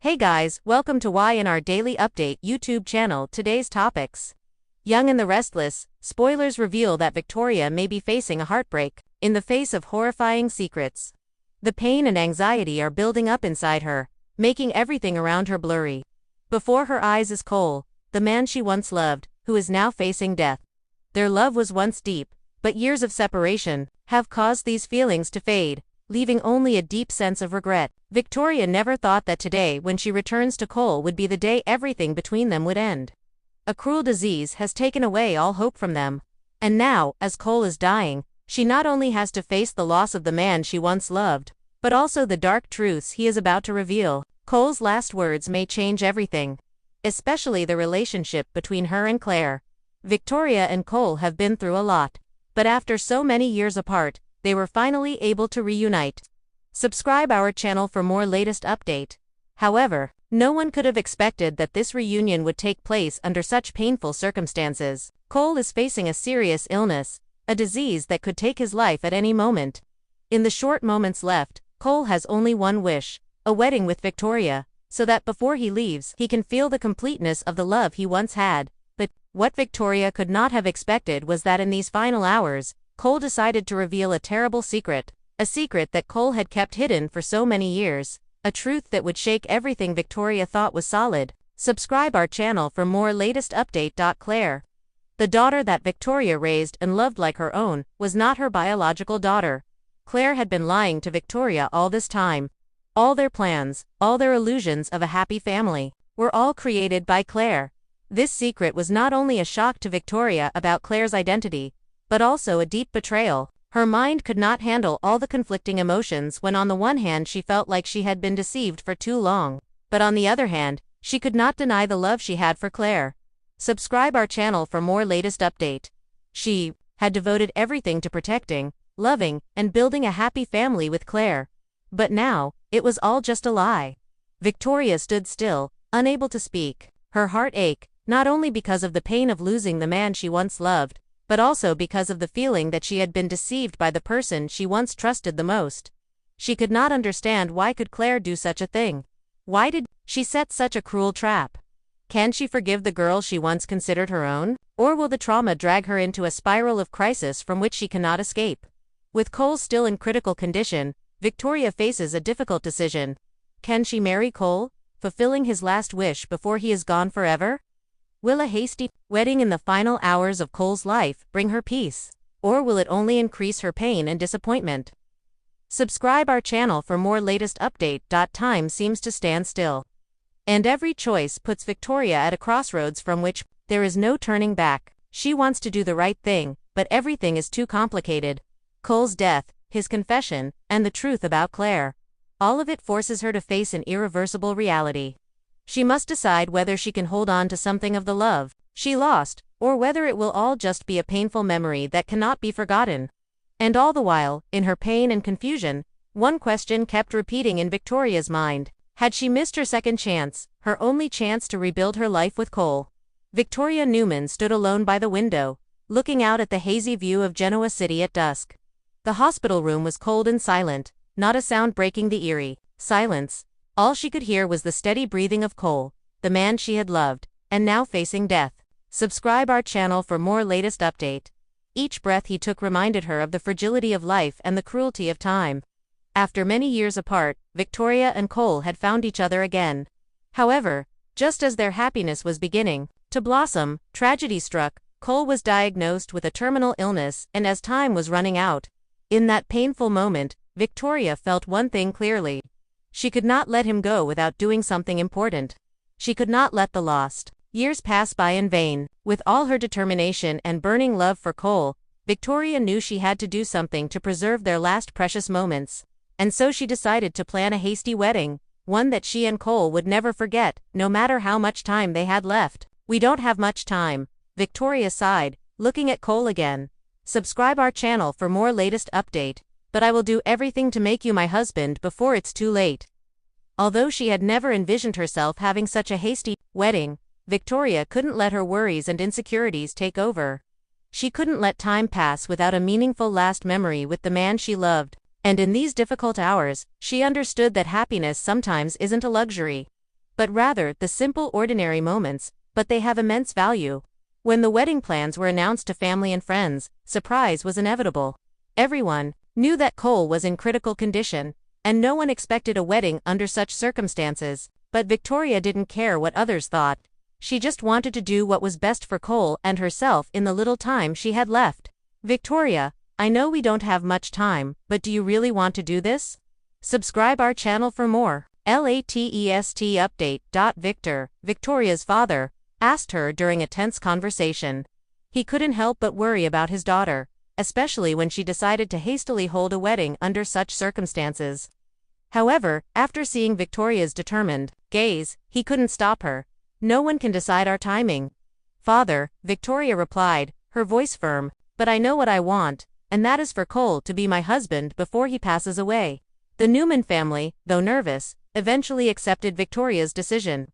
Hey guys, welcome to Y&R Daily Update YouTube channel. Today's topics. Young and the Restless Spoilers reveal that Victoria may be facing a heartbreak in the face of horrifying secrets. The pain and anxiety are building up inside her, making everything around her blurry. Before her eyes is Cole, the man she once loved, who is now facing death. Their love was once deep, but years of separation have caused these feelings to fade, leaving only a deep sense of regret. Victoria never thought that today, when she returns to Cole, would be the day everything between them would end. A cruel disease has taken away all hope from them. And now, as Cole is dying, she not only has to face the loss of the man she once loved, but also the dark truths he is about to reveal. Cole's last words may change everything, especially the relationship between her and Claire. Victoria and Cole have been through a lot, but after so many years apart, they were finally able to reunite. Subscribe our channel for more latest update. However, no one could have expected that this reunion would take place under such painful circumstances. Cole is facing a serious illness, a disease that could take his life at any moment. In the short moments left, Cole has only one wish, a wedding with Victoria, so that before he leaves, he can feel the completeness of the love he once had. But what Victoria could not have expected was that in these final hours, Cole decided to reveal a terrible secret, a secret that Cole had kept hidden for so many years, a truth that would shake everything Victoria thought was solid. Subscribe our channel for more latest update. Claire, the daughter that Victoria raised and loved like her own, was not her biological daughter. Claire had been lying to Victoria all this time. All their plans, all their illusions of a happy family, were all created by Claire. This secret was not only a shock to Victoria about Claire's identity, but also a deep betrayal. Her mind could not handle all the conflicting emotions when on the one hand she felt like she had been deceived for too long, but on the other hand, she could not deny the love she had for Claire. Subscribe our channel for more latest update. She had devoted everything to protecting, loving, and building a happy family with Claire. But now, it was all just a lie. Victoria stood still, unable to speak. Her heart ached, not only because of the pain of losing the man she once loved, but also because of the feeling that she had been deceived by the person she once trusted the most. She could not understand why could Claire do such a thing. Why did she set such a cruel trap? Can she forgive the girl she once considered her own? Or will the trauma drag her into a spiral of crisis from which she cannot escape? With Cole still in critical condition, Victoria faces a difficult decision. Can she marry Cole, fulfilling his last wish before he is gone forever? Will a hasty wedding in the final hours of Cole's life bring her peace? Or will it only increase her pain and disappointment? Subscribe our channel for more latest update. Time seems to stand still. And every choice puts Victoria at a crossroads from which there is no turning back. She wants to do the right thing, but everything is too complicated. Cole's death, his confession, and the truth about Claire. All of it forces her to face an irreversible reality. She must decide whether she can hold on to something of the love she lost, or whether it will all just be a painful memory that cannot be forgotten. And all the while, in her pain and confusion, one question kept repeating in Victoria's mind. Had she missed her second chance, her only chance to rebuild her life with Cole? Victoria Newman stood alone by the window, looking out at the hazy view of Genoa City at dusk. The hospital room was cold and silent, not a sound breaking the eerie silence. All she could hear was the steady breathing of Cole, the man she had loved, and now facing death. Subscribe our channel for more latest update. Each breath he took reminded her of the fragility of life and the cruelty of time. After many years apart, Victoria and Cole had found each other again. However, just as their happiness was beginning to blossom, tragedy struck. Cole was diagnosed with a terminal illness, and as time was running out, in that painful moment, Victoria felt one thing clearly. She could not let him go without doing something important. She could not let the lost years pass by in vain. With all her determination and burning love for Cole, Victoria knew she had to do something to preserve their last precious moments. And so she decided to plan a hasty wedding, one that she and Cole would never forget, no matter how much time they had left. We don't have much time, Victoria sighed, looking at Cole again. Subscribe our channel for more latest update. But I will do everything to make you my husband before it's too late. Although she had never envisioned herself having such a hasty wedding, Victoria couldn't let her worries and insecurities take over. She couldn't let time pass without a meaningful last memory with the man she loved. And in these difficult hours, she understood that happiness sometimes isn't a luxury. but rather the simple ordinary moments, but they have immense value. When the wedding plans were announced to family and friends, surprise was inevitable. Everyone knew that Cole was in critical condition, and no one expected a wedding under such circumstances, but Victoria didn't care what others thought. She just wanted to do what was best for Cole and herself in the little time she had left. Victoria, I know we don't have much time, but do you really want to do this? Subscribe our channel for more. Latest update. Victor, Victoria's father, asked her during a tense conversation. He couldn't help but worry about his daughter, especially when she decided to hastily hold a wedding under such circumstances. However, after seeing Victoria's determined gaze, he couldn't stop her. No one can decide our timing. Father, Victoria replied, her voice firm, but I know what I want, and that is for Cole to be my husband before he passes away. The Newman family, though nervous, eventually accepted Victoria's decision.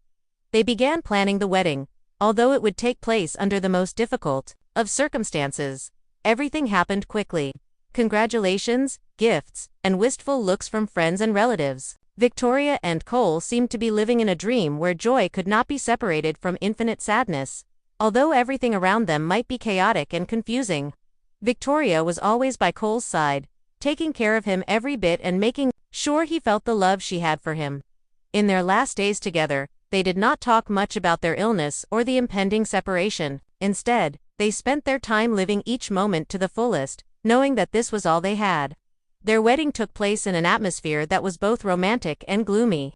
They began planning the wedding, although it would take place under the most difficult of circumstances. Everything happened quickly. Congratulations, gifts, and wistful looks from friends and relatives. Victoria and Cole seemed to be living in a dream where joy could not be separated from infinite sadness. Although everything around them might be chaotic and confusing, Victoria was always by Cole's side, taking care of him every bit and making sure he felt the love she had for him. In their last days together, they did not talk much about their illness or the impending separation. Instead, they spent their time living each moment to the fullest, knowing that this was all they had. Their wedding took place in an atmosphere that was both romantic and gloomy.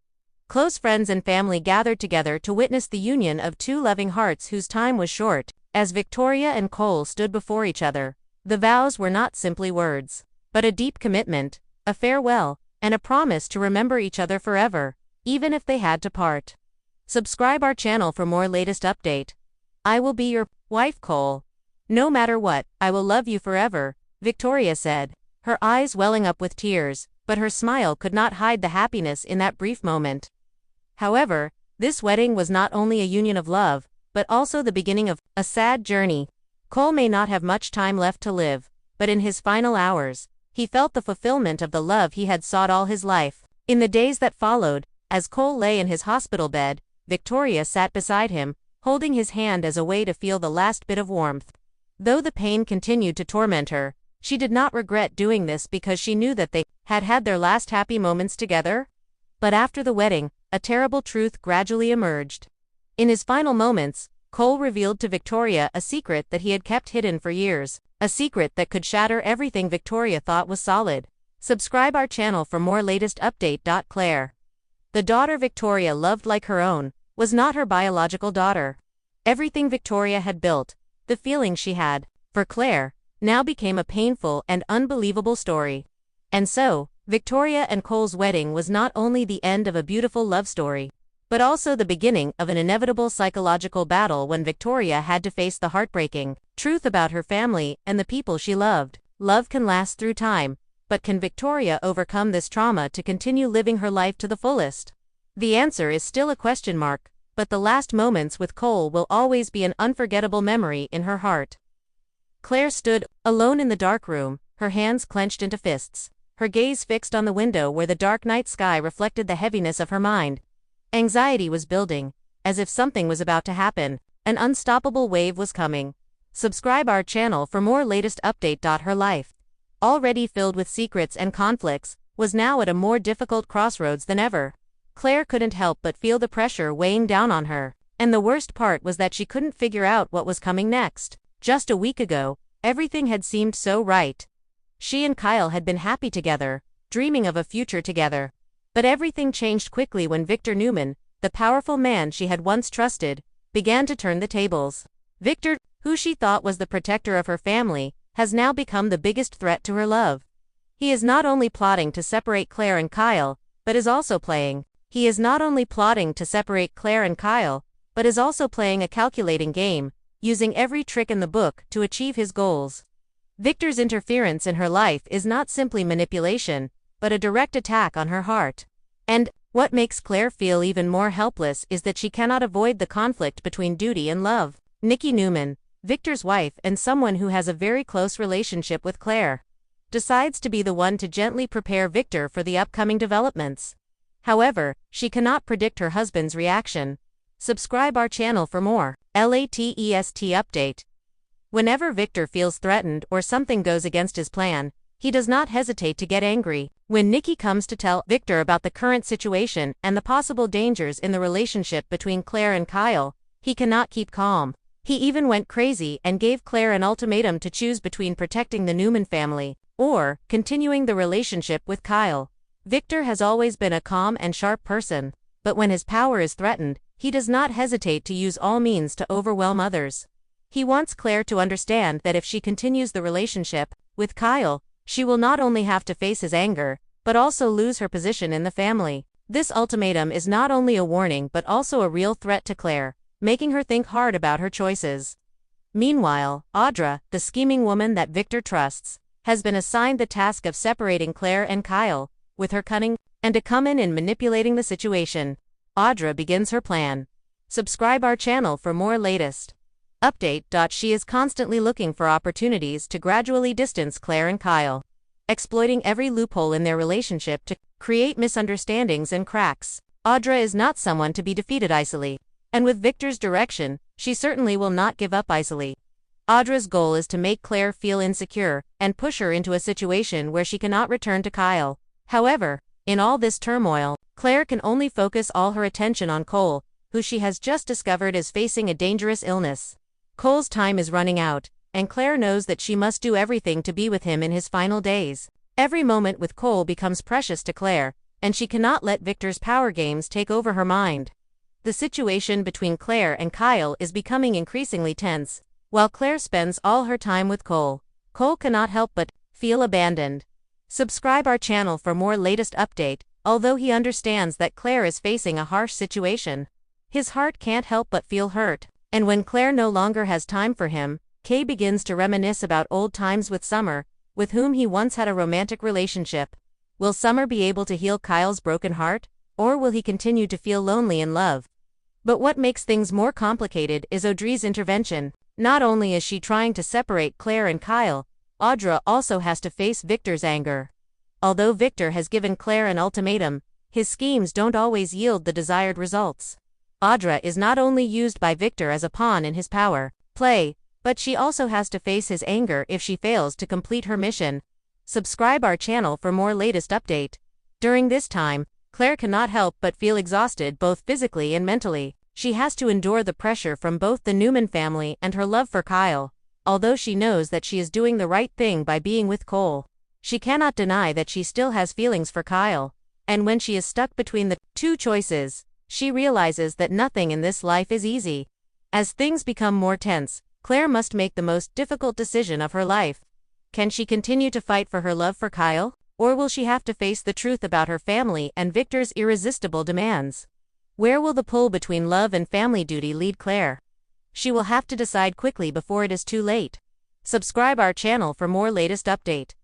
Close friends and family gathered together to witness the union of two loving hearts whose time was short. As Victoria and Cole stood before each other, the vows were not simply words, but a deep commitment, a farewell, and a promise to remember each other forever, even if they had to part. Subscribe our channel for more latest update. I will be your wife, Cole. No matter what, I will love you forever, Victoria said, her eyes welling up with tears, but her smile could not hide the happiness in that brief moment. However, this wedding was not only a union of love, but also the beginning of a sad journey. Cole may not have much time left to live, but in his final hours, he felt the fulfillment of the love he had sought all his life. In the days that followed, as Cole lay in his hospital bed, Victoria sat beside him, holding his hand as a way to feel the last bit of warmth. Though the pain continued to torment her, she did not regret doing this because she knew that they had had their last happy moments together. But after the wedding, a terrible truth gradually emerged. In his final moments, Cole revealed to Victoria a secret that he had kept hidden for years, a secret that could shatter everything Victoria thought was solid. Subscribe our channel for more latest update. Claire, the daughter Victoria loved like her own, was not her biological daughter. Everything Victoria had built, the feeling she had for Claire, now became a painful and unbelievable story. And so, Victoria and Cole's wedding was not only the end of a beautiful love story, but also the beginning of an inevitable psychological battle when Victoria had to face the heartbreaking truth about her family and the people she loved. Love can last through time, but can Victoria overcome this trauma to continue living her life to the fullest? The answer is still a question mark, but the last moments with Cole will always be an unforgettable memory in her heart. Claire stood alone in the dark room, her hands clenched into fists, her gaze fixed on the window where the dark night sky reflected the heaviness of her mind. Anxiety was building, as if something was about to happen. An unstoppable wave was coming. Subscribe our channel for more latest update. Her life, already filled with secrets and conflicts, was now at a more difficult crossroads than ever. Claire couldn't help but feel the pressure weighing down on her, and the worst part was that she couldn't figure out what was coming next. Just a week ago, everything had seemed so right. She and Kyle had been happy together, dreaming of a future together. But everything changed quickly when Victor Newman, the powerful man she had once trusted, began to turn the tables. Victor, who she thought was the protector of her family, has now become the biggest threat to her love. He is not only plotting to separate Claire and Kyle, but is also playing. He is not only plotting to separate Claire and Kyle, but is also playing a calculating game, using every trick in the book to achieve his goals. Victor's interference in her life is not simply manipulation, but a direct attack on her heart. And what makes Claire feel even more helpless is that she cannot avoid the conflict between duty and love. Nikki Newman, Victor's wife and someone who has a very close relationship with Claire, decides to be the one to gently prepare Victor for the upcoming developments. However, she cannot predict her husband's reaction. Subscribe our channel for more latest update. Whenever Victor feels threatened or something goes against his plan, he does not hesitate to get angry. When Nikki comes to tell Victor about the current situation and the possible dangers in the relationship between Claire and Kyle, he cannot keep calm. He even went crazy and gave Claire an ultimatum to choose between protecting the Newman family or continuing the relationship with Kyle. Victor has always been a calm and sharp person, but when his power is threatened, he does not hesitate to use all means to overwhelm others. He wants Claire to understand that if she continues the relationship with Kyle, she will not only have to face his anger, but also lose her position in the family. This ultimatum is not only a warning but also a real threat to Claire, making her think hard about her choices. Meanwhile, Audra, the scheming woman that Victor trusts, has been assigned the task of separating Claire and Kyle, with her cunning and acumen in manipulating the situation. Audra begins her plan. Subscribe our channel for more latest update. She is constantly looking for opportunities to gradually distance Claire and Kyle, exploiting every loophole in their relationship to create misunderstandings and cracks. Audra is not someone to be defeated easily, and with Victor's direction, she certainly will not give up easily. Audra's goal is to make Claire feel insecure and push her into a situation where she cannot return to Kyle. However, in all this turmoil, Claire can only focus all her attention on Cole, who she has just discovered is facing a dangerous illness. Cole's time is running out, and Claire knows that she must do everything to be with him in his final days. Every moment with Cole becomes precious to Claire, and she cannot let Victor's power games take over her mind. The situation between Claire and Kyle is becoming increasingly tense. While Claire spends all her time with Cole, Cole cannot help but feel abandoned. Subscribe our channel for more latest update. Although he understands that Claire is facing a harsh situation, his heart can't help but feel hurt. And when Claire no longer has time for him, Kay begins to reminisce about old times with Summer, with whom he once had a romantic relationship. Will Summer be able to heal Kyle's broken heart, or will he continue to feel lonely in love? But what makes things more complicated is Audrey's intervention. Not only is she trying to separate Claire and Kyle, Audra also has to face Victor's anger. Although Victor has given Claire an ultimatum, his schemes don't always yield the desired results. Audra is not only used by Victor as a pawn in his power play, but she also has to face his anger if she fails to complete her mission. Subscribe our channel for more latest update. During this time, Claire cannot help but feel exhausted both physically and mentally. She has to endure the pressure from both the Newman family and her love for Kyle. Although she knows that she is doing the right thing by being with Cole, she cannot deny that she still has feelings for Kyle. And when she is stuck between the two choices, she realizes that nothing in this life is easy. As things become more tense, Claire must make the most difficult decision of her life. Can she continue to fight for her love for Kyle, or will she have to face the truth about her family and Victor's irresistible demands? Where will the pull between love and family duty lead Claire? She will have to decide quickly before it is too late. Subscribe our channel for more latest update.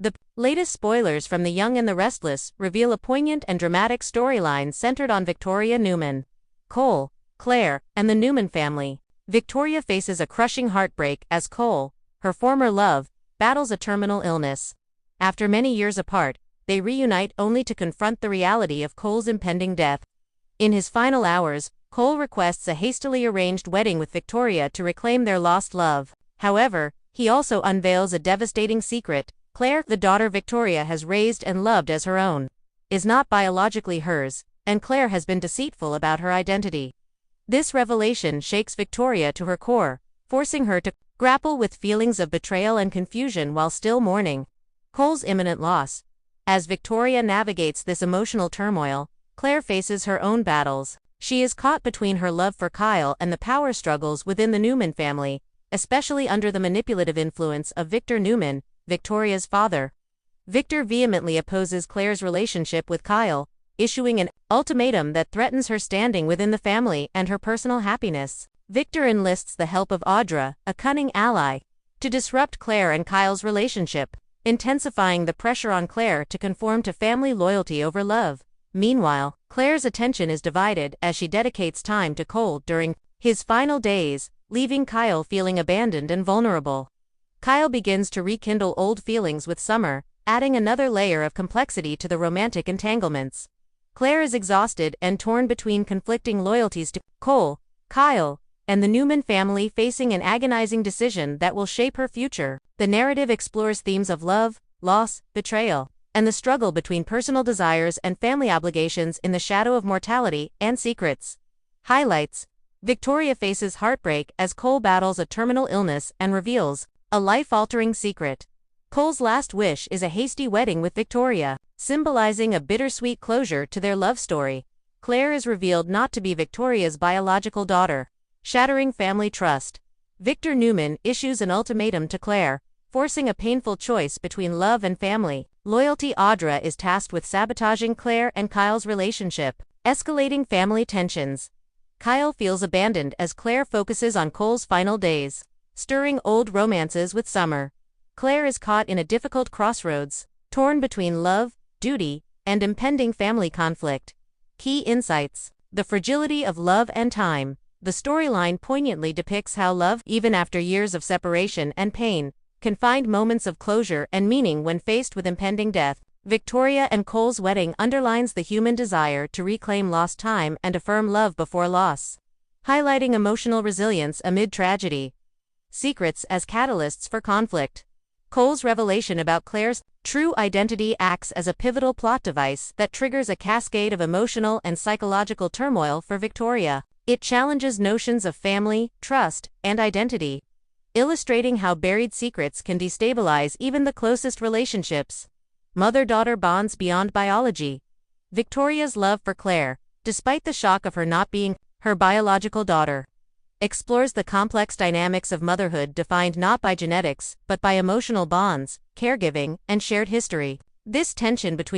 The latest spoilers from The Young and the Restless reveal a poignant and dramatic storyline centered on Victoria Newman, Cole, Claire, and the Newman family. Victoria faces a crushing heartbreak as Cole, her former love, battles a terminal illness. After many years apart, they reunite only to confront the reality of Cole's impending death. In his final hours, Cole requests a hastily arranged wedding with Victoria to reclaim their lost love. However, he also unveils a devastating secret. Claire, the daughter Victoria has raised and loved as her own, is not biologically hers, and Claire has been deceitful about her identity. This revelation shakes Victoria to her core, forcing her to grapple with feelings of betrayal and confusion while still mourning Cole's imminent loss. As Victoria navigates this emotional turmoil, Claire faces her own battles. She is caught between her love for Kyle and the power struggles within the Newman family, especially under the manipulative influence of Victor Newman, Victoria's father. Victor vehemently opposes Claire's relationship with Kyle, issuing an ultimatum that threatens her standing within the family and her personal happiness. Victor enlists the help of Audra, a cunning ally, to disrupt Claire and Kyle's relationship, intensifying the pressure on Claire to conform to family loyalty over love. Meanwhile, Claire's attention is divided as she dedicates time to Cole during his final days, leaving Kyle feeling abandoned and vulnerable. Kyle begins to rekindle old feelings with Summer, adding another layer of complexity to the romantic entanglements. Claire is exhausted and torn between conflicting loyalties to Cole, Kyle, and the Newman family, facing an agonizing decision that will shape her future. The narrative explores themes of love, loss, betrayal, and the struggle between personal desires and family obligations in the shadow of mortality and secrets. Highlights: Victoria faces heartbreak as Cole battles a terminal illness and reveals a life-altering secret. Cole's last wish is a hasty wedding with Victoria, symbolizing a bittersweet closure to their love story. Claire is revealed not to be Victoria's biological daughter, shattering family trust. Victor Newman issues an ultimatum to Claire, forcing a painful choice between love and family loyalty. Audra is tasked with sabotaging Claire and Kyle's relationship, escalating family tensions. Kyle feels abandoned as Claire focuses on Cole's final days, stirring old romances with Summer. Claire is caught in a difficult crossroads, torn between love, duty, and impending family conflict. Key insights: the fragility of love and time. The storyline poignantly depicts how love, even after years of separation and pain, can find moments of closure and meaning when faced with impending death. Victoria and Cole's wedding underlines the human desire to reclaim lost time and affirm love before loss, highlighting emotional resilience amid tragedy. Secrets as catalysts for conflict. Cole's revelation about Claire's true identity acts as a pivotal plot device that triggers a cascade of emotional and psychological turmoil for Victoria. It challenges notions of family, trust, and identity, illustrating how buried secrets can destabilize even the closest relationships. Mother-daughter bonds beyond biology. Victoria's love for Claire, despite the shock of her not being her biological daughter, explores the complex dynamics of motherhood defined not by genetics, but by emotional bonds, caregiving, and shared history. This tension between